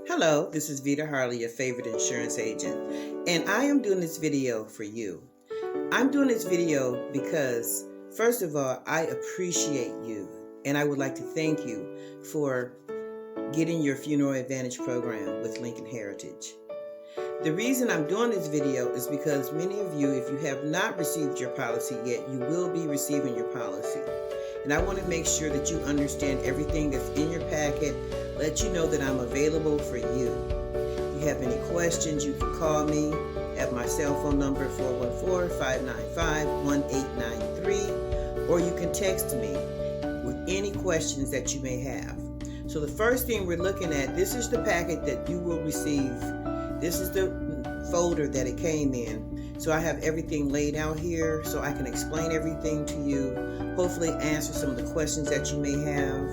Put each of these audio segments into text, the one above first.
Hello, this is Vita Harley, your favorite insurance agent, and I am doing this video for you. I'm doing this video because, first of all, I appreciate you, and I would like to thank you for getting your Funeral Advantage program with Lincoln Heritage. The reason I'm doing this video is because many of you, if you have not received your policy yet, you will be receiving your policy. And I want to make sure that you understand everything that's in your packet, let you know that I'm available for you. If you have any questions, you can call me at my cell phone number 414-595-1893, or you can text me with any questions that you may have. So the first thing we're looking at, this is the packet that you will receive. This is the folder that it came in. So I have everything laid out here so I can explain everything to you, hopefully answer some of the questions that you may have.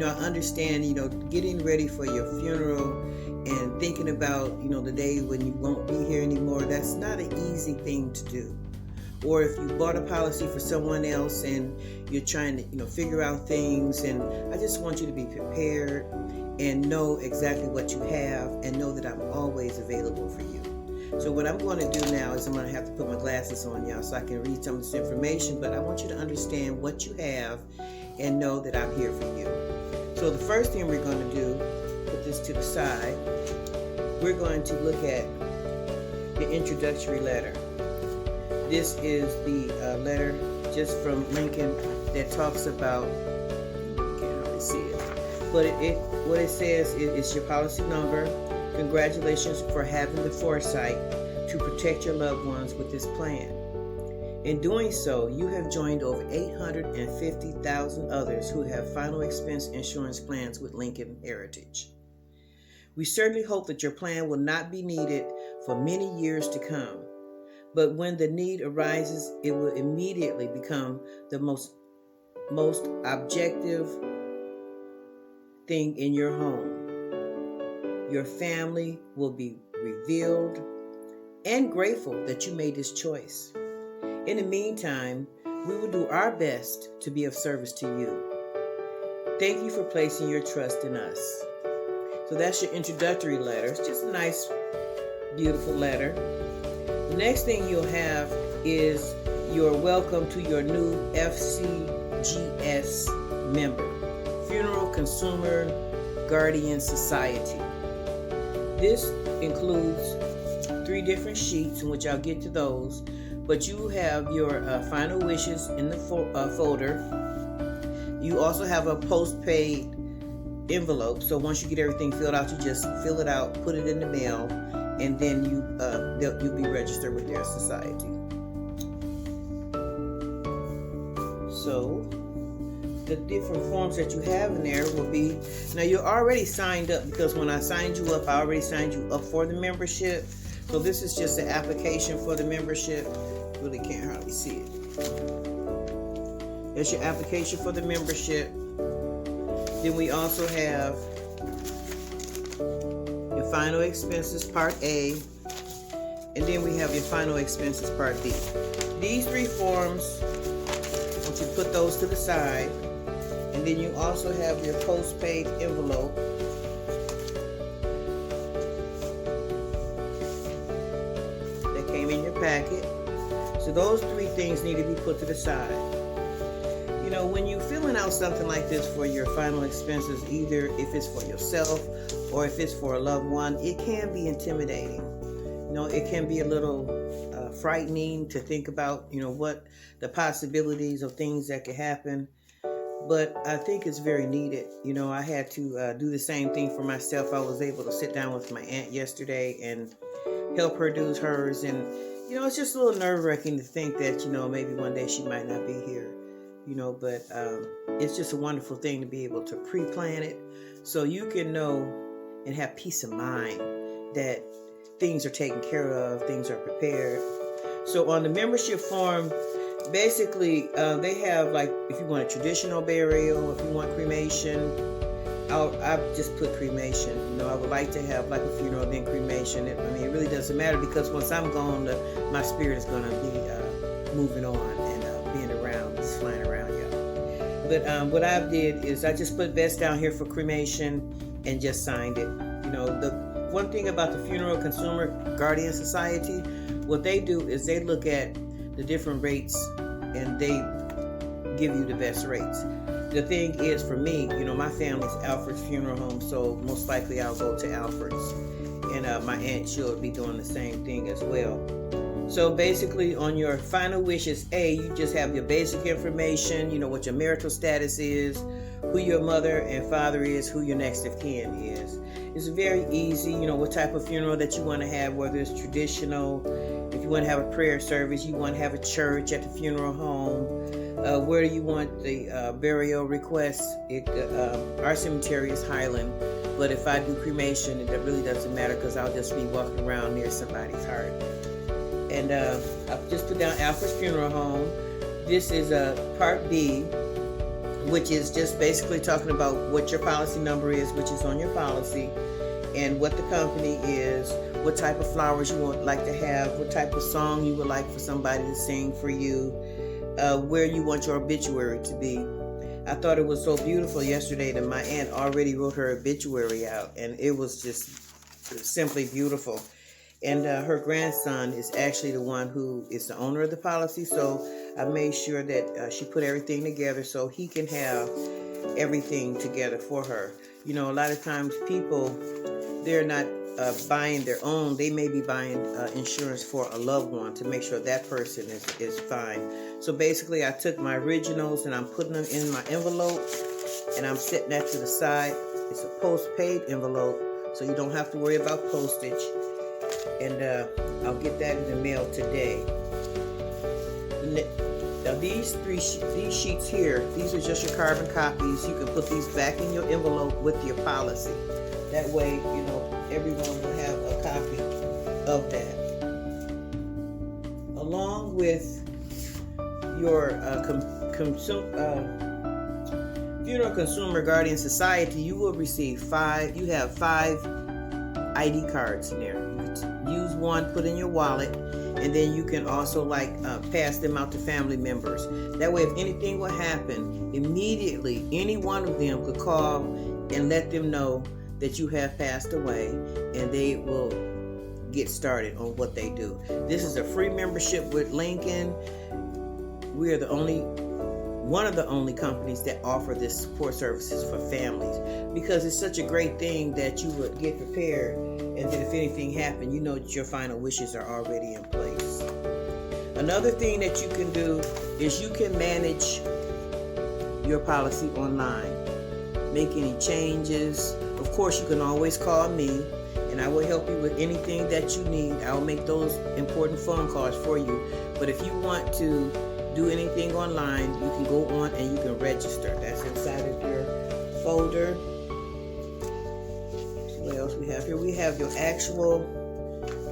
I understand, getting ready for your funeral and thinking about, the day when you won't be here anymore, that's not an easy thing to do. Or if you bought a policy for someone else and you're trying to, figure out things, and I just want you to be prepared and know exactly what you have and know that I'm always available for you. So what I'm going to do now is I'm going to have to put my glasses on, y'all, so I can read some of this information, but I want you to understand what you have and know that I'm here for you. So the first thing we're going to do, put this to the side, we're going to look at the introductory letter. This is the letter just from Lincoln that talks about, you can't hardly see it, but what it says is your policy number. Congratulations for having the foresight to protect your loved ones with this plan. In doing so, you have joined over 850,000 others who have final expense insurance plans with Lincoln Heritage. We certainly hope that your plan will not be needed for many years to come, but when the need arises, it will immediately become the most objective thing in your home. Your family will be revealed and grateful that you made this choice. In the meantime, we will do our best to be of service to you. Thank you for placing your trust in us. So that's your introductory letter. It's just a nice, beautiful letter. The next thing you'll have is your welcome to your new FCGS member, Funeral Consumer Guardian Society. This includes 3 different sheets in which I'll get to those, but you have your final wishes in the folder. You also have a postpaid envelope, so once you get everything filled out, you just fill it out, put it in the mail, and then you'll be registered with their society. So the different forms that you have in there will be, now you're already signed up, because when I signed you up, I already signed you up for the membership. So this is just an application for the membership. Really can't hardly see it. That's your application for the membership. Then we also have your final expenses part A, and then we have your final expenses part B. These 3 forms, once you put those to the side, and then you also have your postpaid envelope. That came in your packet. So those 3 things need to be put to the side. When you're filling out something like this for your final expenses, either if it's for yourself or if it's for a loved one, it can be intimidating. It can be a little frightening to think about, what the possibilities of things that could happen. But I think it's very needed. I had to do the same thing for myself. I was able to sit down with my aunt yesterday and help her do hers. And, it's just a little nerve-wracking to think that, maybe one day she might not be here. But it's just a wonderful thing to be able to pre-plan it so you can know and have peace of mind that things are taken care of, things are prepared. So on the membership form, basically, they have, like, if you want a traditional burial, if you want cremation, I've just put cremation. I would like to have like a funeral, then cremation. It really doesn't matter, because once I'm gone, my spirit is going to be moving on and being around, just flying around, y'all. But what I did is I just put best down here for cremation and just signed it. The one thing about the Funeral Consumer Guardian Society, what they do is they look at the different rates and they give you the best rates. The thing is, for me, my family's Alfred's Funeral Home, so most likely I'll go to Alfred's. And my aunt, she'll be doing the same thing as well. So basically, on your final wishes, you just have your basic information, what your marital status is, who your mother and father is, who your next of kin is. It's very easy, what type of funeral that you want to have, whether it's traditional, if you want to have a prayer service, you want to have a church at the funeral home, where do you want the burial request. Our cemetery is Highland, but if I do cremation, it really doesn't matter because I'll just be walking around near somebody's heart. And I've just put down Alfred's Funeral Home. This is Part B, which is just basically talking about what your policy number is, which is on your policy, and what the company is, what type of flowers you would like to have, what type of song you would like for somebody to sing for you, where you want your obituary to be. I thought it was so beautiful yesterday that my aunt already wrote her obituary out, and it was just simply beautiful. And her grandson is actually the one who is the owner of the policy, so I made sure that she put everything together so he can have everything together for her. A lot of times people, they're not buying their own. They may be buying insurance for a loved one to make sure that person is fine. So basically, I took my originals and I'm putting them in my envelope, and I'm setting that to the side. It's a post-paid envelope, so you don't have to worry about postage. And I'll get that in the mail today. Now these sheets here, these are just your carbon copies. You can put these back in your envelope with your policy. That way, everyone will have a copy of that. Along with your Funeral Consumer Guardian Society, you will receive 5 ID cards in there. You can use one, put in your wallet, and then you can also pass them out to family members. That way, if anything will happen, immediately any one of them could call and let them know that you have passed away, and they will get started on what they do. This is a free membership with Lincoln. We are one of the only companies that offer this support services for families, because it's such a great thing that you would get prepared, and then if anything happened, that your final wishes are already in place. Another thing that you can do is you can manage your policy online, make any changes. Of course, you can always call me, and I will help you with anything that you need. I will make those important phone calls for you. But if you want to do anything online, you can go on and you can register. That's inside of your folder. So what else we have here? We have your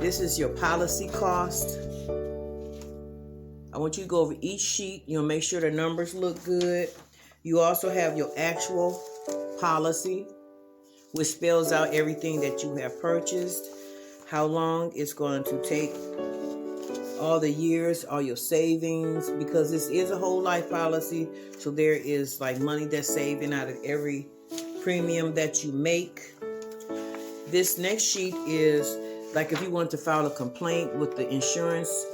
this is your policy cost. I want you to go over each sheet. Make sure the numbers look good. You also have your actual policy, which spells out everything that you have purchased, how long it's going to take, all the years, all your savings, because this is a whole life policy. So there is money that's saving out of every premium that you make. This next sheet is if you want to file a complaint with the insurance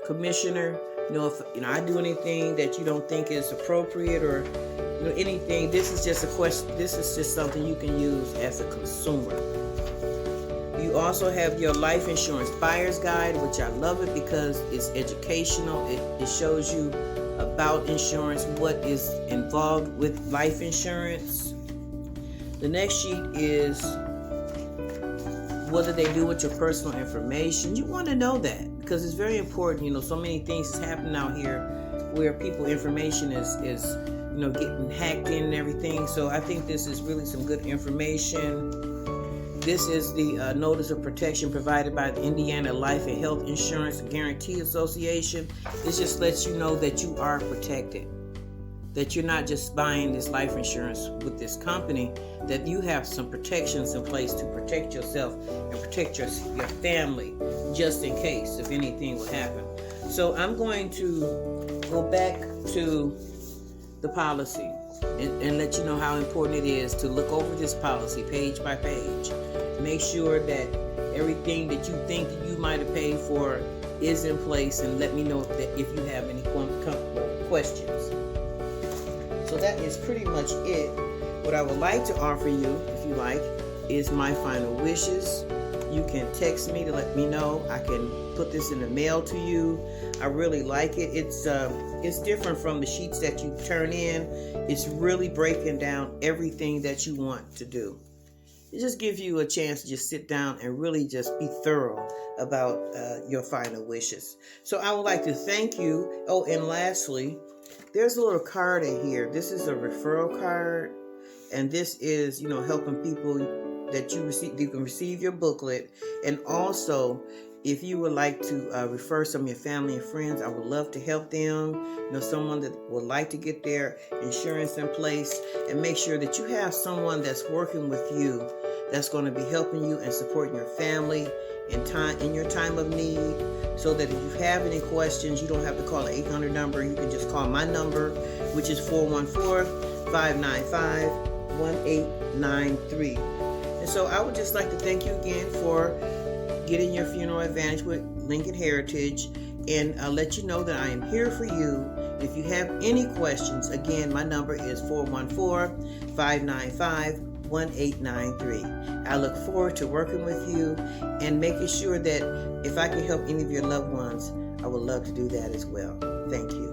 commissioner. If I do anything that you don't think is appropriate or anything, this is just a question. This is just something you can use as a consumer. You also have your life insurance buyer's guide, which I love it because it's educational. It shows you about insurance, what is involved with life insurance. The next sheet is what do they do with your personal information. You want to know that because it's very important. So many things is happening out here where people information is getting hacked in and everything. So I think this is really some good information. This is the notice of protection provided by the Indiana Life and Health Insurance Guarantee Association. This just lets you know that you are protected, that you're not just buying this life insurance with this company, that you have some protections in place to protect yourself and protect your family just in case if anything will happen. So I'm going to go back to the policy. and let you know how important it is to look over this policy page by page. Make sure that everything that you think that you might have paid for is in place, and let me know if you have any questions. So that is pretty much it. What I would like to offer you, if you like, is my final wishes. You can text me to let me know. I can put this in the mail to you. I really like it. It's different from the sheets that you turn in. It's really breaking down everything that you want to do. It just gives you a chance to just sit down and really just be thorough about your final wishes. So I would like to thank you. Oh, and lastly, there's a little card in here. This is a referral card, and this is, helping people that you can receive your booklet. And also, if you would like to refer some of your family and friends, I would love to help them. Someone that would like to get their insurance in place, and make sure that you have someone that's working with you, that's going to be helping you and supporting your family in your time of need. So that if you have any questions, you don't have to call an 800 number. You can just call my number, which is 414-595-1893. And so I would just like to thank you again for getting your funeral advantage with Lincoln Heritage, and I'll let you know that I am here for you. If you have any questions, again, my number is 414-595-1893. I look forward to working with you and making sure that if I can help any of your loved ones, I would love to do that as well. Thank you.